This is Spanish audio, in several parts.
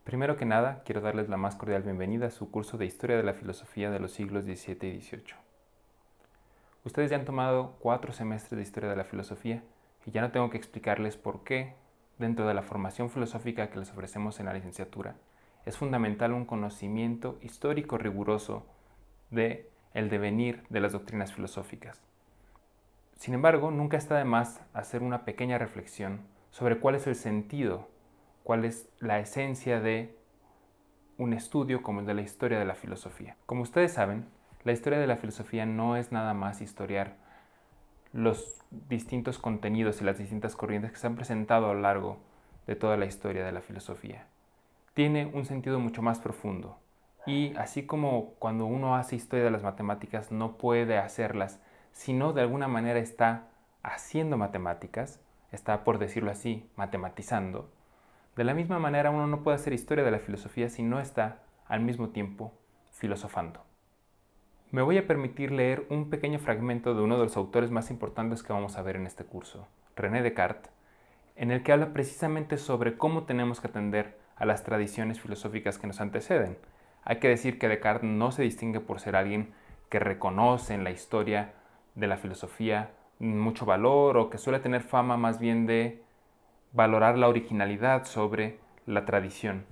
Primero que nada, quiero darles la más cordial bienvenida a su curso de Historia de la Filosofía de los siglos XVII y XVIII. Ustedes ya han tomado 4 semestres de Historia de la Filosofía y ya no tengo que explicarles por qué, dentro de la formación filosófica que les ofrecemos en la licenciatura, es fundamental un conocimiento histórico riguroso de el devenir de las doctrinas filosóficas. Sin embargo, nunca está de más hacer una pequeña reflexión sobre cuál es el sentido, cuál es la esencia de un estudio como el de la historia de la filosofía. Como ustedes saben, la historia de la filosofía no es nada más historiar los distintos contenidos y las distintas corrientes que se han presentado a lo largo de toda la historia de la filosofía. Tiene un sentido mucho más profundo y así como cuando uno hace historia de las matemáticas no puede hacerlas si no de alguna manera está haciendo matemáticas, está, por decirlo así, matematizando. De la misma manera uno no puede hacer historia de la filosofía si no está al mismo tiempo filosofando. Me voy a permitir leer un pequeño fragmento de uno de los autores más importantes que vamos a ver en este curso, René Descartes, en el que habla precisamente sobre cómo tenemos que atender a las tradiciones filosóficas que nos anteceden. Hay que decir que Descartes no se distingue por ser alguien que reconoce en la historia de la filosofía mucho valor o que suele tener fama más bien de valorar la originalidad sobre la tradición.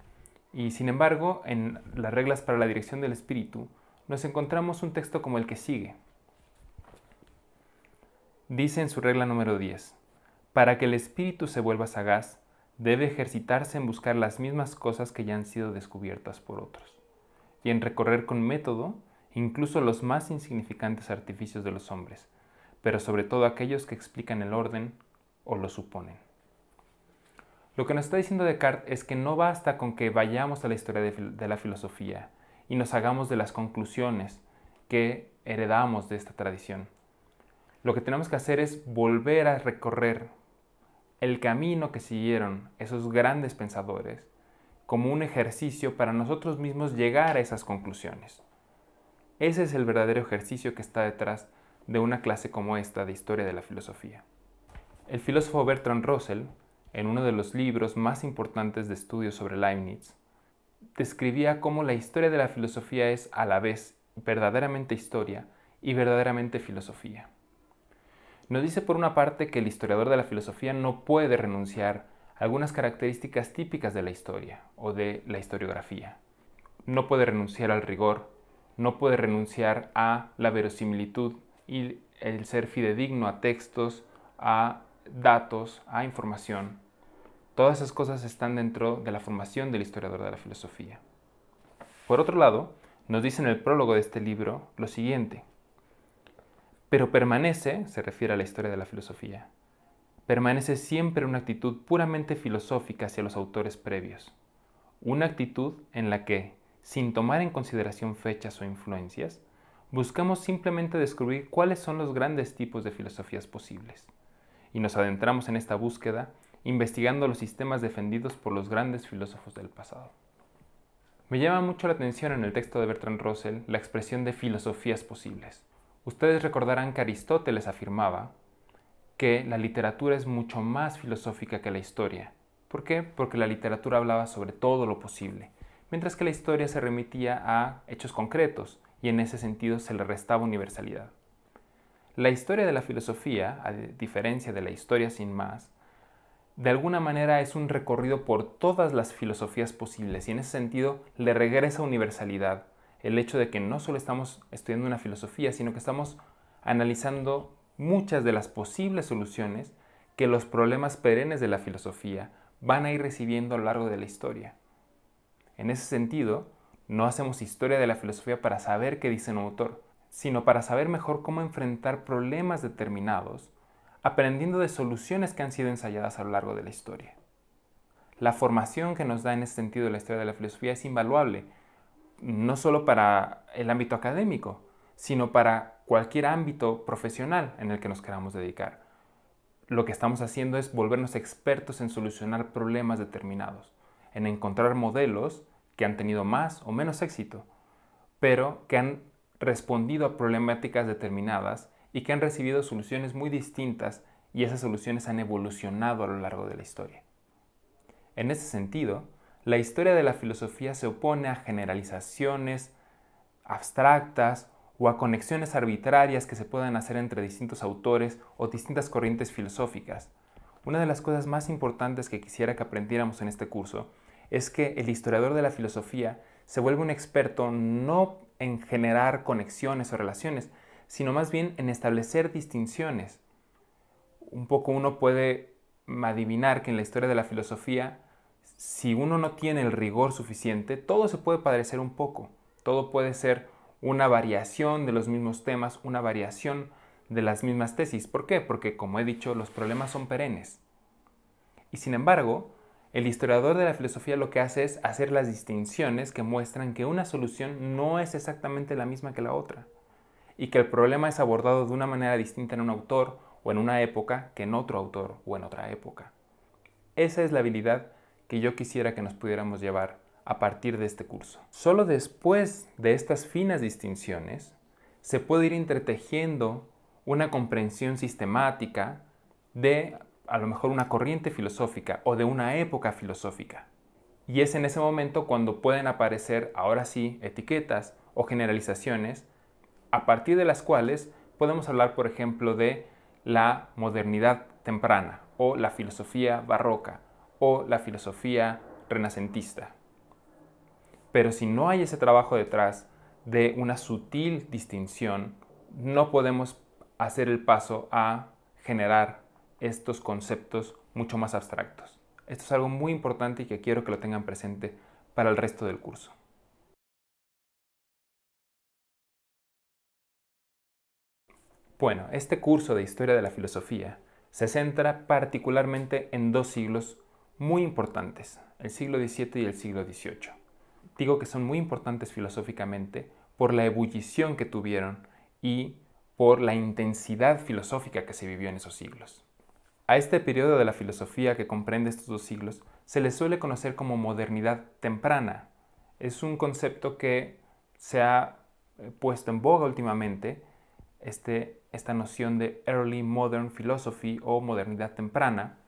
Y sin embargo, en las reglas para la dirección del espíritu, nos encontramos un texto como el que sigue. Dice en su regla número 10, para que el espíritu se vuelva sagaz, debe ejercitarse en buscar las mismas cosas que ya han sido descubiertas por otros, y en recorrer con método incluso los más insignificantes artificios de los hombres, pero sobre todo aquellos que explican el orden o lo suponen. Lo que nos está diciendo Descartes es que no basta con que vayamos a la historia de la filosofía y nos hagamos de las conclusiones que heredamos de esta tradición. Lo que tenemos que hacer es volver a recorrer el camino que siguieron esos grandes pensadores como un ejercicio para nosotros mismos llegar a esas conclusiones. Ese es el verdadero ejercicio que está detrás de una clase como esta de historia de la filosofía. El filósofo Bertrand Russell, en uno de los libros más importantes de estudios sobre Leibniz, describía cómo la historia de la filosofía es a la vez verdaderamente historia y verdaderamente filosofía. Nos dice por una parte que el historiador de la filosofía no puede renunciar a algunas características típicas de la historia o de la historiografía. No puede renunciar al rigor, no puede renunciar a la verosimilitud y el ser fidedigno a textos, a datos, a información. Todas esas cosas están dentro de la formación del historiador de la filosofía. Por otro lado, nos dice en el prólogo de este libro lo siguiente. Pero permanece, se refiere a la historia de la filosofía, permanece siempre una actitud puramente filosófica hacia los autores previos. Una actitud en la que, sin tomar en consideración fechas o influencias, buscamos simplemente descubrir cuáles son los grandes tipos de filosofías posibles. Y nos adentramos en esta búsqueda investigando los sistemas defendidos por los grandes filósofos del pasado. Me llama mucho la atención en el texto de Bertrand Russell la expresión de filosofías posibles. Ustedes recordarán que Aristóteles afirmaba que la literatura es mucho más filosófica que la historia. ¿Por qué? Porque la literatura hablaba sobre todo lo posible, mientras que la historia se remitía a hechos concretos y en ese sentido se le restaba universalidad. La historia de la filosofía, a diferencia de la historia sin más, de alguna manera es un recorrido por todas las filosofías posibles y en ese sentido le regresa universalidad el hecho de que no solo estamos estudiando una filosofía, sino que estamos analizando muchas de las posibles soluciones que los problemas perennes de la filosofía van a ir recibiendo a lo largo de la historia. En ese sentido, no hacemos historia de la filosofía para saber qué dice un autor, sino para saber mejor cómo enfrentar problemas determinados aprendiendo de soluciones que han sido ensayadas a lo largo de la historia. La formación que nos da en ese sentido la historia de la filosofía es invaluable, no solo para el ámbito académico, sino para cualquier ámbito profesional en el que nos queramos dedicar. Lo que estamos haciendo es volvernos expertos en solucionar problemas determinados, en encontrar modelos que han tenido más o menos éxito, pero que han respondido a problemáticas determinadas y que han recibido soluciones muy distintas y esas soluciones han evolucionado a lo largo de la historia. En ese sentido, la historia de la filosofía se opone a generalizaciones abstractas o a conexiones arbitrarias que se puedan hacer entre distintos autores o distintas corrientes filosóficas. Una de las cosas más importantes que quisiera que aprendiéramos en este curso es que el historiador de la filosofía se vuelve un experto no en generar conexiones o relaciones, sino más bien en establecer distinciones. Un poco uno puede adivinar que en la historia de la filosofía, si uno no tiene el rigor suficiente, todo se puede parecer un poco. Todo puede ser una variación de los mismos temas, una variación de las mismas tesis. ¿Por qué? Porque, como he dicho, los problemas son perennes. Y sin embargo, el historiador de la filosofía lo que hace es hacer las distinciones que muestran que una solución no es exactamente la misma que la otra, y que el problema es abordado de una manera distinta en un autor o en una época que en otro autor o en otra época. Esa es la habilidad que yo quisiera que nos pudiéramos llevar a partir de este curso. Solo después de estas finas distinciones se puede ir entretejiendo una comprensión sistemática de a lo mejor una corriente filosófica o de una época filosófica. Y es en ese momento cuando pueden aparecer, ahora sí, etiquetas o generalizaciones a partir de las cuales podemos hablar, por ejemplo, de la modernidad temprana o la filosofía barroca o la filosofía renacentista. Pero si no hay ese trabajo detrás de una sutil distinción, no podemos hacer el paso a generar estos conceptos mucho más abstractos. Esto es algo muy importante y que quiero que lo tengan presente para el resto del curso. Bueno, este curso de Historia de la Filosofía se centra particularmente en dos siglos muy importantes, el siglo XVII y el siglo XVIII. Digo que son muy importantes filosóficamente por la ebullición que tuvieron y por la intensidad filosófica que se vivió en esos siglos. A este periodo de la filosofía que comprende estos dos siglos se le suele conocer como modernidad temprana. Es un concepto que se ha puesto en boga últimamente, esta noción de Early Modern Philosophy o modernidad temprana,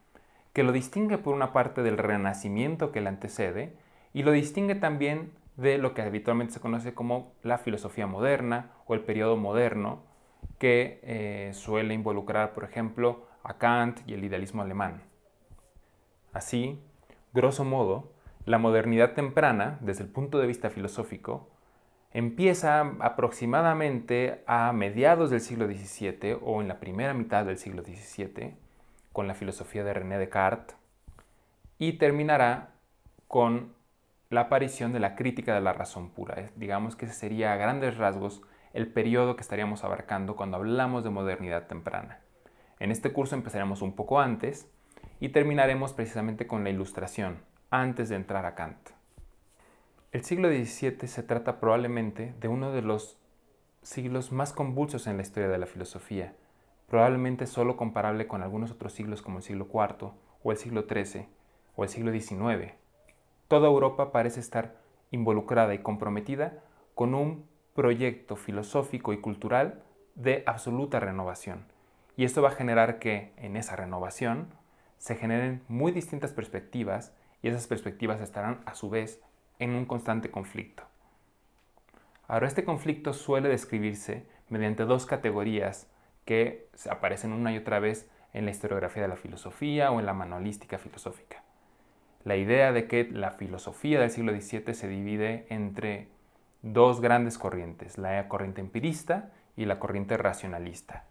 que lo distingue por una parte del Renacimiento que le antecede y lo distingue también de lo que habitualmente se conoce como la filosofía moderna o el periodo moderno, que suele involucrar, por ejemplo, a Kant y el idealismo alemán. Así, grosso modo, la modernidad temprana, desde el punto de vista filosófico, empieza aproximadamente a mediados del siglo XVII o en la primera mitad del siglo XVII, con la filosofía de René Descartes, y terminará con la aparición de la crítica de la razón pura. Digamos que ese sería a grandes rasgos el periodo que estaríamos abarcando cuando hablamos de modernidad temprana. En este curso empezaremos un poco antes y terminaremos precisamente con la Ilustración, antes de entrar a Kant. El siglo XVII se trata probablemente de uno de los siglos más convulsos en la historia de la filosofía, probablemente solo comparable con algunos otros siglos como el siglo IV o el siglo XIII o el siglo XIX. Toda Europa parece estar involucrada y comprometida con un proyecto filosófico y cultural de absoluta renovación. Y esto va a generar que en esa renovación se generen muy distintas perspectivas y esas perspectivas estarán a su vez en un constante conflicto. Ahora, este conflicto suele describirse mediante dos categorías que aparecen una y otra vez en la historiografía de la filosofía o en la manualística filosófica. La idea de que la filosofía del siglo XVII se divide entre dos grandes corrientes, la corriente empirista y la corriente racionalista.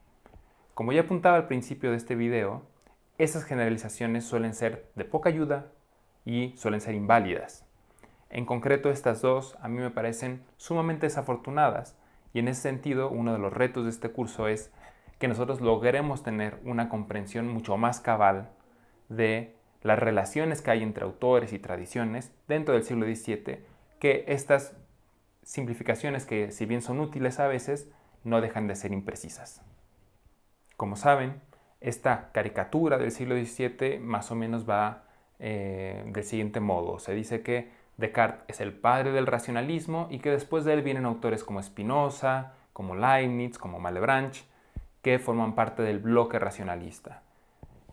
Como ya apuntaba al principio de este video, esas generalizaciones suelen ser de poca ayuda y suelen ser inválidas. En concreto, estas dos a mí me parecen sumamente desafortunadas y en ese sentido uno de los retos de este curso es que nosotros logremos tener una comprensión mucho más cabal de las relaciones que hay entre autores y tradiciones dentro del siglo XVII, que estas simplificaciones que si bien son útiles a veces, no dejan de ser imprecisas. Como saben, esta caricatura del siglo XVII más o menos va del siguiente modo. Se dice que Descartes es el padre del racionalismo y que después de él vienen autores como Spinoza, como Leibniz, como Malebranche, que forman parte del bloque racionalista.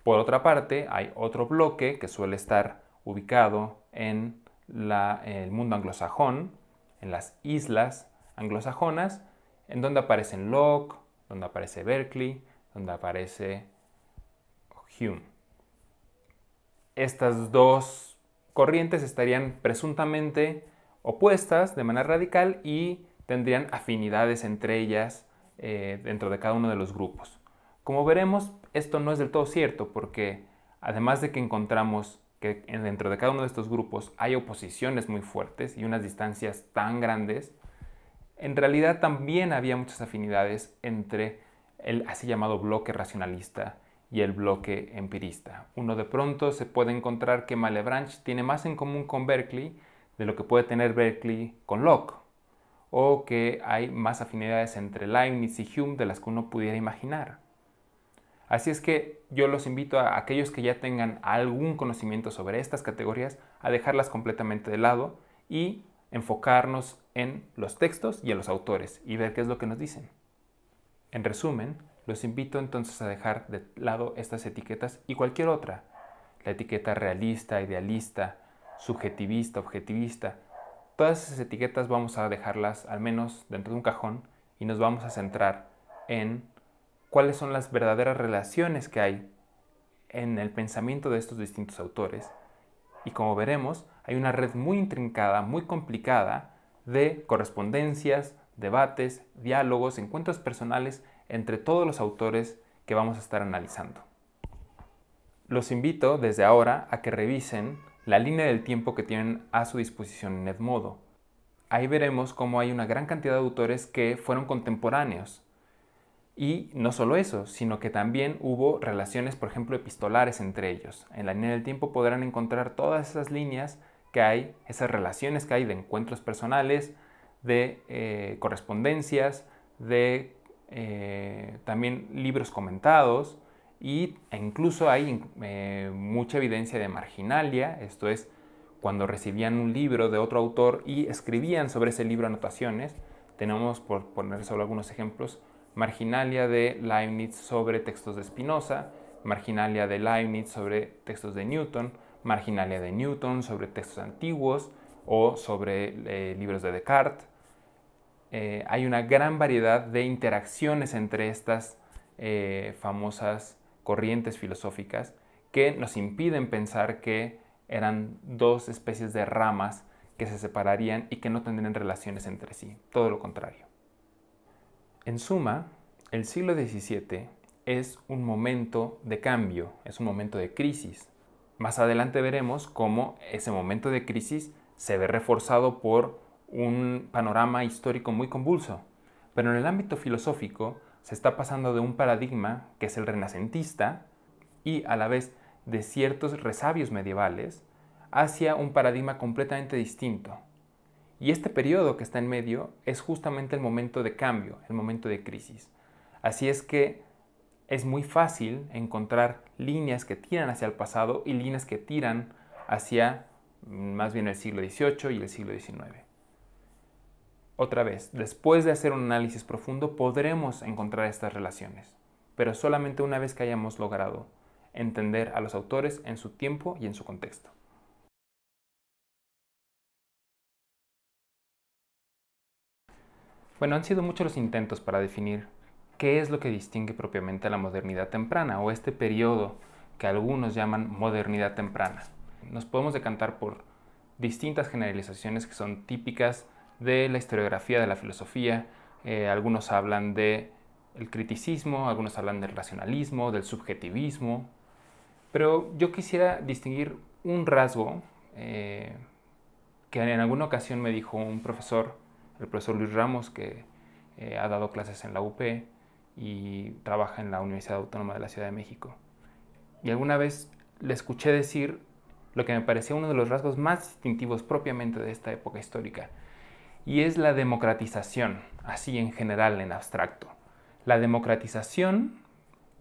Por otra parte, hay otro bloque que suele estar ubicado en el mundo anglosajón, en las islas anglosajonas, en donde aparecen Locke, donde aparece Berkeley, donde aparece Hume. Estas dos corrientes estarían presuntamente opuestas de manera radical y tendrían afinidades entre ellas dentro de cada uno de los grupos. Como veremos, esto no es del todo cierto porque además de que encontramos que dentro de cada uno de estos grupos hay oposiciones muy fuertes y unas distancias tan grandes, en realidad también había muchas afinidades entre el así llamado bloque racionalista y el bloque empirista. Uno de pronto se puede encontrar que Malebranche tiene más en común con Berkeley de lo que puede tener Berkeley con Locke, o que hay más afinidades entre Leibniz y Hume de las que uno pudiera imaginar. Así es que yo los invito a aquellos que ya tengan algún conocimiento sobre estas categorías a dejarlas completamente de lado y enfocarnos en los textos y en los autores y ver qué es lo que nos dicen. En resumen, los invito entonces a dejar de lado estas etiquetas y cualquier otra. La etiqueta realista, idealista, subjetivista, objetivista. Todas esas etiquetas vamos a dejarlas al menos dentro de un cajón y nos vamos a centrar en cuáles son las verdaderas relaciones que hay en el pensamiento de estos distintos autores. Y como veremos, hay una red muy intrincada, muy complicada de correspondencias, debates, diálogos, encuentros personales entre todos los autores que vamos a estar analizando. Los invito desde ahora a que revisen la línea del tiempo que tienen a su disposición en Edmodo. Ahí veremos cómo hay una gran cantidad de autores que fueron contemporáneos. Y no solo eso, sino que también hubo relaciones, por ejemplo, epistolares entre ellos. En la línea del tiempo podrán encontrar todas esas líneas que hay, esas relaciones que hay de encuentros personales, de correspondencias, de también libros comentados e incluso hay mucha evidencia de marginalia, esto es, cuando recibían un libro de otro autor y escribían sobre ese libro anotaciones. Tenemos, por poner solo algunos ejemplos, marginalia de Leibniz sobre textos de Spinoza, marginalia de Leibniz sobre textos de Newton, marginalia de Newton sobre textos antiguos o sobre libros de Descartes. Hay una gran variedad de interacciones entre estas famosas corrientes filosóficas que nos impiden pensar que eran dos especies de ramas que se separarían y que no tendrían relaciones entre sí, todo lo contrario. En suma, el siglo XVII es un momento de cambio, es un momento de crisis. Más adelante veremos cómo ese momento de crisis se ve reforzado por un panorama histórico muy convulso. Pero en el ámbito filosófico se está pasando de un paradigma que es el renacentista y a la vez de ciertos resabios medievales hacia un paradigma completamente distinto. Y este periodo que está en medio es justamente el momento de cambio, el momento de crisis. Así es que es muy fácil encontrar líneas que tiran hacia el pasado y líneas que tiran hacia más bien el siglo XVIII y el siglo XIX. Otra vez, después de hacer un análisis profundo podremos encontrar estas relaciones, pero solamente una vez que hayamos logrado entender a los autores en su tiempo y en su contexto. Bueno, han sido muchos los intentos para definir qué es lo que distingue propiamente a la modernidad temprana o este periodo que algunos llaman modernidad temprana. Nos podemos decantar por distintas generalizaciones que son típicas de la historiografía de la filosofía. Algunos hablan del criticismo, algunos hablan del racionalismo, del subjetivismo, pero yo quisiera distinguir un rasgo que en alguna ocasión me dijo un profesor, el profesor Luis Ramos, que ha dado clases en la UP y trabaja en la Universidad Autónoma de la Ciudad de México. Y alguna vez le escuché decir lo que me parecía uno de los rasgos más distintivos propiamente de esta época histórica, y es la democratización, así en general, en abstracto. La democratización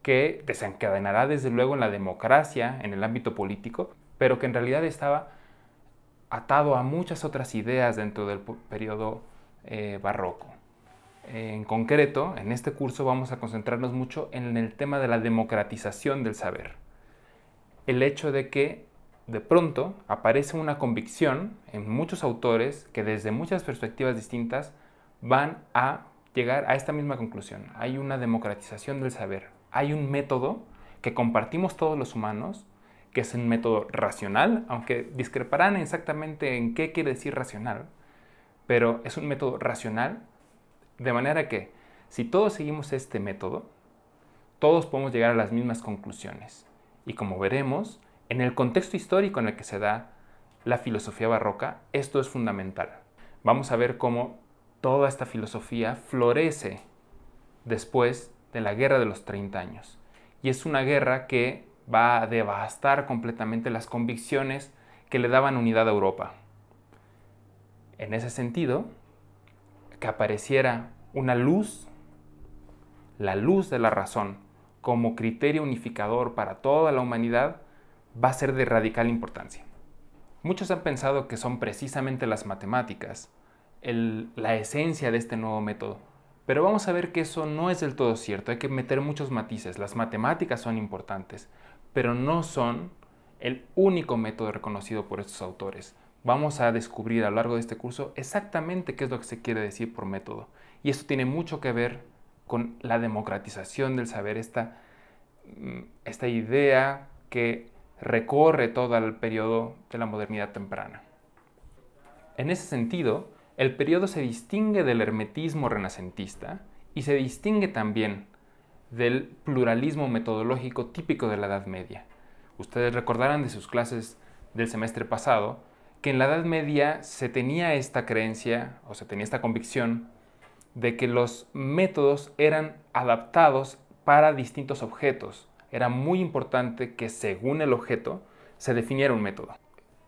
que desencadenará desde luego en la democracia, en el ámbito político, pero que en realidad estaba atado a muchas otras ideas dentro del periodo barroco. En concreto, en este curso vamos a concentrarnos mucho en el tema de la democratización del saber. El hecho de que de pronto aparece una convicción en muchos autores que desde muchas perspectivas distintas van a llegar a esta misma conclusión. Hay una democratización del saber. Hay un método que compartimos todos los humanos, que es un método racional, aunque discreparán exactamente en qué quiere decir racional, pero es un método racional, de manera que si todos seguimos este método, todos podemos llegar a las mismas conclusiones. Y como veremos, en el contexto histórico en el que se da la filosofía barroca, esto es fundamental. Vamos a ver cómo toda esta filosofía florece después de la Guerra de los 30 años. Y es una guerra que va a devastar completamente las convicciones que le daban unidad a Europa. En ese sentido, que apareciera una luz, la luz de la razón, como criterio unificador para toda la humanidad, va a ser de radical importancia. Muchos han pensado que son precisamente las matemáticas la esencia de este nuevo método, pero vamos a ver que eso no es del todo cierto. Hay que meter muchos matices. Las matemáticas son importantes, pero no son el único método reconocido por estos autores. Vamos a descubrir a lo largo de este curso exactamente qué es lo que se quiere decir por método. Y esto tiene mucho que ver con la democratización del saber, esta idea que recorre todo el periodo de la modernidad temprana. En ese sentido, el periodo se distingue del hermetismo renacentista y se distingue también del pluralismo metodológico típico de la Edad Media. Ustedes recordarán de sus clases del semestre pasado que en la Edad Media se tenía esta creencia o se tenía esta convicción de que los métodos eran adaptados para distintos objetos. Era muy importante que según el objeto se definiera un método.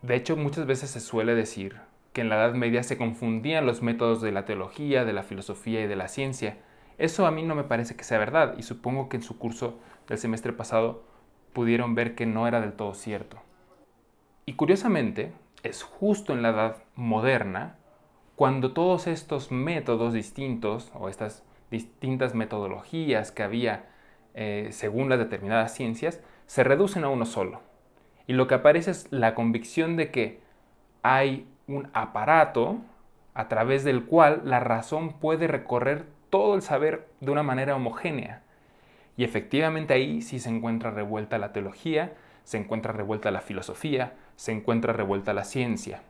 De hecho, muchas veces se suele decir que en la Edad Media se confundían los métodos de la teología, de la filosofía y de la ciencia. Eso a mí no me parece que sea verdad y supongo que en su curso del semestre pasado pudieron ver que no era del todo cierto. Y curiosamente, es justo en la Edad Moderna cuando todos estos métodos distintos o estas distintas metodologías que había según las determinadas ciencias se reducen a uno solo. Y lo que aparece es la convicción de que hay un aparato a través del cual la razón puede recorrer todo el saber de una manera homogénea. Y efectivamente ahí sí se encuentra revuelta la teología, se encuentra revuelta la filosofía, se encuentra revuelta la ciencia.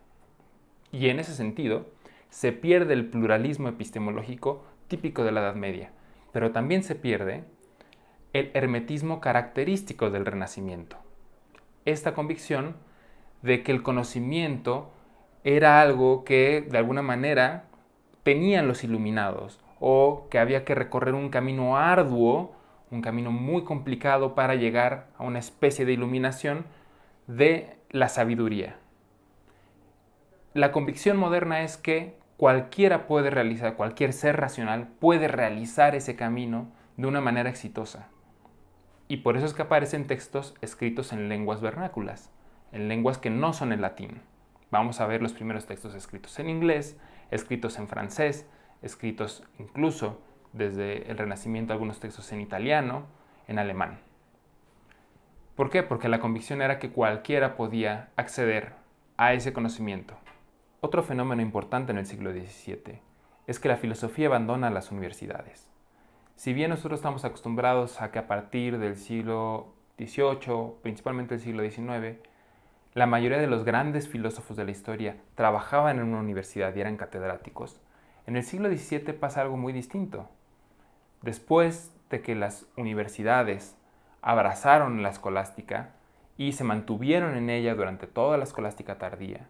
Y en ese sentido, se pierde el pluralismo epistemológico típico de la Edad Media, pero también se pierde el hermetismo característico del Renacimiento. Esta convicción de que el conocimiento era algo que de alguna manera tenían los iluminados o que había que recorrer un camino arduo, un camino muy complicado para llegar a una especie de iluminación de la sabiduría. La convicción moderna es que cualquiera puede realizar, cualquier ser racional puede realizar ese camino de una manera exitosa. Y por eso es que aparecen textos escritos en lenguas vernáculas, en lenguas que no son el latín. Vamos a ver los primeros textos escritos en inglés, escritos en francés, escritos incluso desde el Renacimiento algunos textos en italiano, en alemán. ¿Por qué? Porque la convicción era que cualquiera podía acceder a ese conocimiento. Otro fenómeno importante en el siglo XVII es que la filosofía abandona las universidades. Si bien nosotros estamos acostumbrados a que a partir del siglo XVIII, principalmente el siglo XIX, la mayoría de los grandes filósofos de la historia trabajaban en una universidad y eran catedráticos, en el siglo XVII pasa algo muy distinto. Después de que las universidades abrazaron la escolástica y se mantuvieron en ella durante toda la escolástica tardía,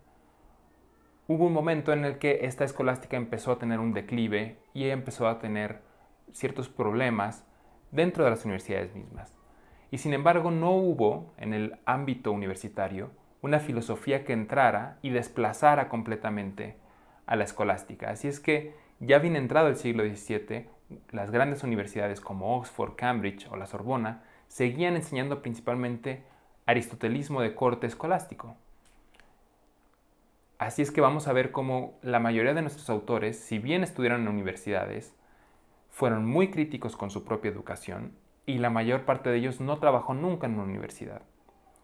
hubo un momento en el que esta escolástica empezó a tener un declive y empezó a tener ciertos problemas dentro de las universidades mismas. Y sin embargo no hubo en el ámbito universitario una filosofía que entrara y desplazara completamente a la escolástica. Así es que ya bien entrado el siglo XVII, las grandes universidades como Oxford, Cambridge o la Sorbona seguían enseñando principalmente aristotelismo de corte escolástico. Así es que vamos a ver cómo la mayoría de nuestros autores, si bien estudiaron en universidades, fueron muy críticos con su propia educación y la mayor parte de ellos no trabajó nunca en una universidad.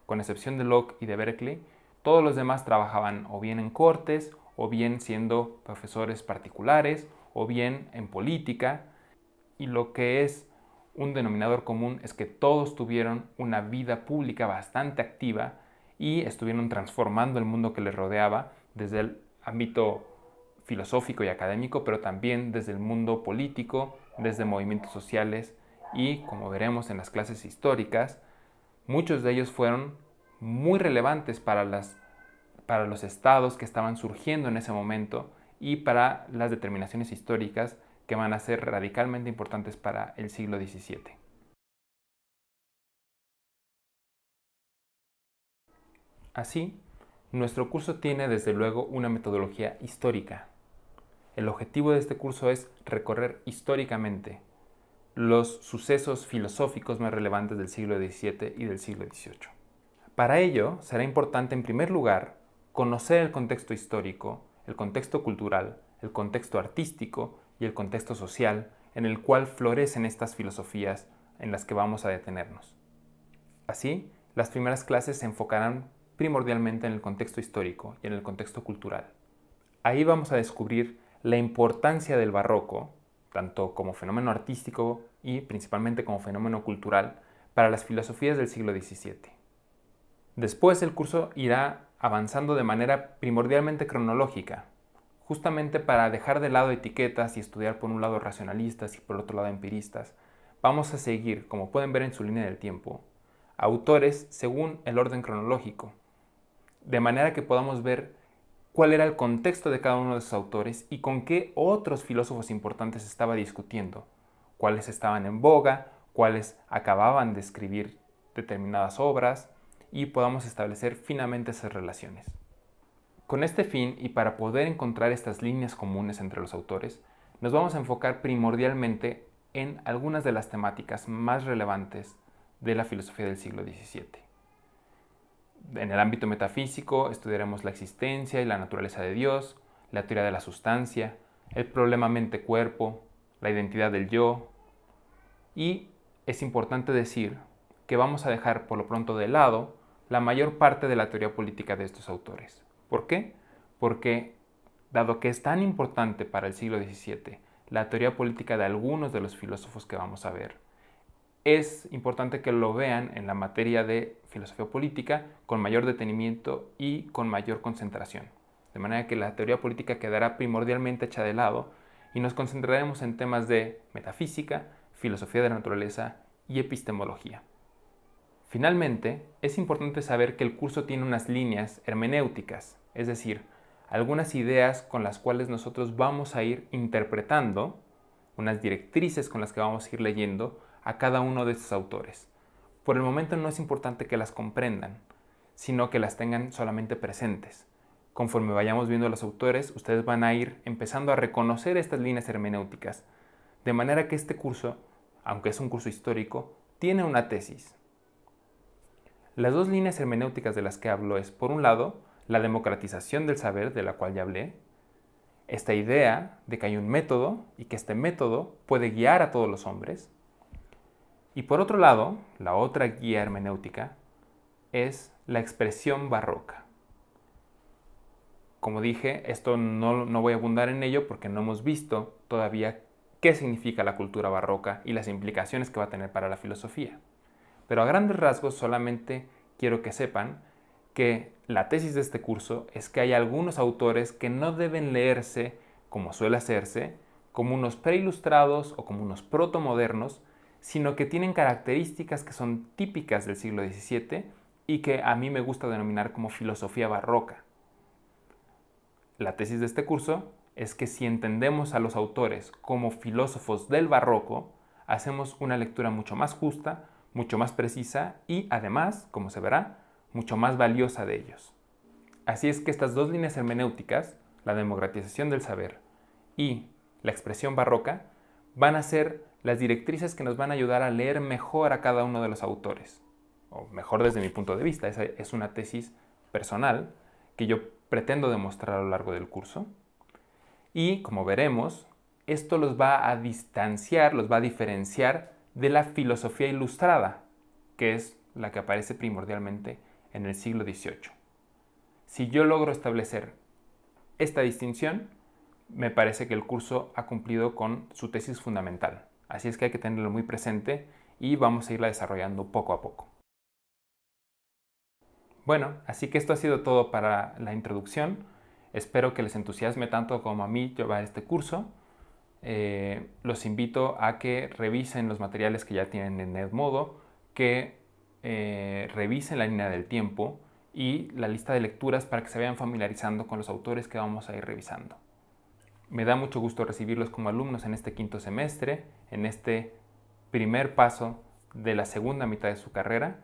con excepción de Locke y de Berkeley, todos los demás trabajaban o bien en cortes, o bien siendo profesores particulares, o bien en política, y lo que es un denominador común es que todos tuvieron una vida pública bastante activa y estuvieron transformando el mundo que les rodeaba desde el ámbito filosófico y académico, pero también desde el mundo político, desde movimientos sociales y, como veremos en las clases históricas, muchos de ellos fueron muy relevantes para los estados que estaban surgiendo en ese momento y para las determinaciones históricas que van a ser radicalmente importantes para el siglo XVII. Así, nuestro curso tiene desde luego una metodología histórica. El objetivo de este curso es recorrer históricamente los sucesos filosóficos más relevantes del siglo XVII y del siglo XVIII. Para ello, será importante en primer lugar conocer el contexto histórico, el contexto cultural, el contexto artístico y el contexto social en el cual florecen estas filosofías en las que vamos a detenernos. Así, las primeras clases se enfocarán primordialmente en el contexto histórico y en el contexto cultural. Ahí vamos a descubrir la importancia del barroco, tanto como fenómeno artístico y principalmente como fenómeno cultural, para las filosofías del siglo XVII. Después el curso irá avanzando de manera primordialmente cronológica, justamente para dejar de lado etiquetas y estudiar por un lado racionalistas y por otro lado empiristas. Vamos a seguir, como pueden ver en su línea del tiempo, autores según el orden cronológico, de manera que podamos ver cuál era el contexto de cada uno de esos autores y con qué otros filósofos importantes estaba discutiendo, cuáles estaban en boga, cuáles acababan de escribir determinadas obras y podamos establecer finamente esas relaciones. Con este fin y para poder encontrar estas líneas comunes entre los autores, nos vamos a enfocar primordialmente en algunas de las temáticas más relevantes de la filosofía del siglo XVII. En el ámbito metafísico estudiaremos la existencia y la naturaleza de Dios, la teoría de la sustancia, el problema mente-cuerpo, la identidad del yo, y es importante decir que vamos a dejar por lo pronto de lado la mayor parte de la teoría política de estos autores. ¿Por qué? Porque, dado que es tan importante para el siglo XVII la teoría política de algunos de los filósofos que vamos a ver, es importante que lo vean en la materia de filosofía política con mayor detenimiento y con mayor concentración. De manera que la teoría política quedará primordialmente hecha de lado y nos concentraremos en temas de metafísica, filosofía de la naturaleza y epistemología. Finalmente, es importante saber que el curso tiene unas líneas hermenéuticas, es decir, algunas ideas con las cuales nosotros vamos a ir interpretando, unas directrices con las que vamos a ir leyendo a cada uno de estos autores. Por el momento no es importante que las comprendan, sino que las tengan solamente presentes. Conforme vayamos viendo a los autores, ustedes van a ir empezando a reconocer estas líneas hermenéuticas, de manera que este curso, aunque es un curso histórico, tiene una tesis. Las dos líneas hermenéuticas de las que hablo es, por un lado, la democratización del saber, de la cual ya hablé, esta idea de que hay un método y que este método puede guiar a todos los hombres. Y por otro lado, la otra guía hermenéutica es la expresión barroca. Como dije, esto no voy a abundar en ello porque no hemos visto todavía qué significa la cultura barroca y las implicaciones que va a tener para la filosofía. Pero a grandes rasgos solamente quiero que sepan que la tesis de este curso es que hay algunos autores que no deben leerse, como suele hacerse, como unos preilustrados o como unos protomodernos, sino que tienen características que son típicas del siglo XVII y que a mí me gusta denominar como filosofía barroca. La tesis de este curso es que si entendemos a los autores como filósofos del barroco, hacemos una lectura mucho más justa, mucho más precisa y además, como se verá, mucho más valiosa de ellos. Así es que estas dos líneas hermenéuticas, la democratización del saber y la expresión barroca, van a ser las directrices que nos van a ayudar a leer mejor a cada uno de los autores. O mejor desde mi punto de vista, esa es una tesis personal que yo pretendo demostrar a lo largo del curso. Y como veremos, esto los va a distanciar, los va a diferenciar de la filosofía ilustrada, que es la que aparece primordialmente en el siglo XVIII. Si yo logro establecer esta distinción, me parece que el curso ha cumplido con su tesis fundamental. Así es que hay que tenerlo muy presente y vamos a irla desarrollando poco a poco. Bueno, así que esto ha sido todo para la introducción. Espero que les entusiasme tanto como a mí llevar este curso. Los invito a que revisen los materiales que ya tienen en Edmodo, que revisen la línea del tiempo y la lista de lecturas para que se vayan familiarizando con los autores que vamos a ir revisando. Me da mucho gusto recibirlos como alumnos en este quinto semestre, en este primer paso de la segunda mitad de su carrera,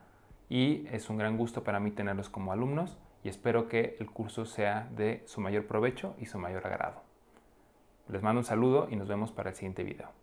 y es un gran gusto para mí tenerlos como alumnos y espero que el curso sea de su mayor provecho y su mayor agrado. Les mando un saludo y nos vemos para el siguiente video.